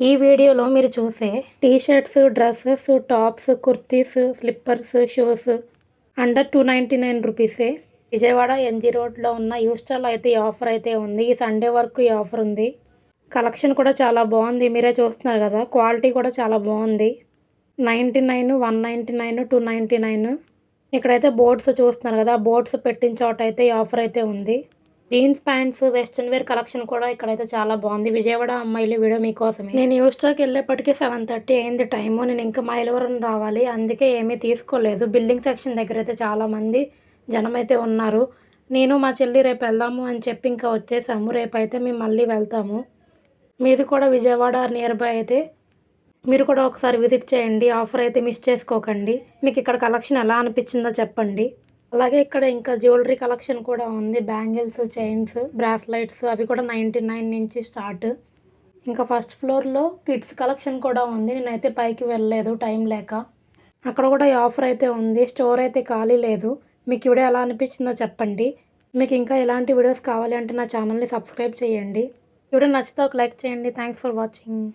ఈ వీడియోలో మీరు చూసే T shirts, dresses, tops, kurtis, slippers, shoes under 299 రూపీసే. విజయవాడ ఎంజీ రోడ్లో ఉన్న యూస్టాల్లో అయితే ఈ ఆఫర్ అయితే ఉంది. ఈ సండే వరకు ఈ ఆఫర్ ఉంది. కలెక్షన్ కూడా చాలా బాగుంది. మీరే చూస్తున్నారు కదా, క్వాలిటీ కూడా చాలా బాగుంది. 99, 199, 299. ఇక్కడైతే బోర్డ్స్ చూస్తున్నారు కదా, బోర్డ్స్ పెట్టిన చోట అయితే ఈ ఆఫర్ అయితే ఉంది. Jeans pants, western wear collection కూడా ఇక్కడైతే చాలా బాగుంది. విజయవాడ అమ్మాయిలు వీడియో మీకోసమే. నేను యూస్టాకి వెళ్ళేప్పటికీ 7:30 అయింది టైము. నేను ఇంకా మైలవరం రావాలి, అందుకే ఏమీ తీసుకోలేదు. బిల్డింగ్ సెక్షన్ దగ్గర అయితే చాలామంది జనం అయితే ఉన్నారు. నేను మా చెల్లి రేపు వెళ్దాము అని చెప్పి ఇంకా వచ్చేసాము. రేపైతే మేము మళ్ళీ వెళ్తాము. మీది కూడా విజయవాడ నియర్ బై అయితే మీరు కూడా ఒకసారి విజిట్ చేయండి. ఆఫర్ అయితే మిస్ చేసుకోకండి. మీకు ఇక్కడ కలెక్షన్ ఎలా అనిపించిందో చెప్పండి. అలాగే ఇక్కడ ఇంకా జ్యువెలరీ కలెక్షన్ కూడా ఉంది. బ్యాంగిల్స్, చైన్స్, బ్రాస్లైట్స్ అవి కూడా 99 నుంచి స్టార్ట్. ఇంకా ఫస్ట్ ఫ్లోర్లో కిడ్స్ కలెక్షన్ కూడా ఉంది. నేనైతే పైకి వెళ్ళలేదు టైం లేక. అక్కడ కూడా ఈ ఆఫర్ అయితే ఉంది. స్టోర్ అయితే ఖాళీ లేదు. మీకు వీడియో ఎలా అనిపించిందో చెప్పండి. మీకు ఇంకా ఇలాంటి వీడియోస్ కావాలి అంటే నా ఛానల్ని సబ్స్క్రైబ్ చేయండి. వీడియో నచ్చితే ఒక లైక్ చేయండి. Thanks for watching.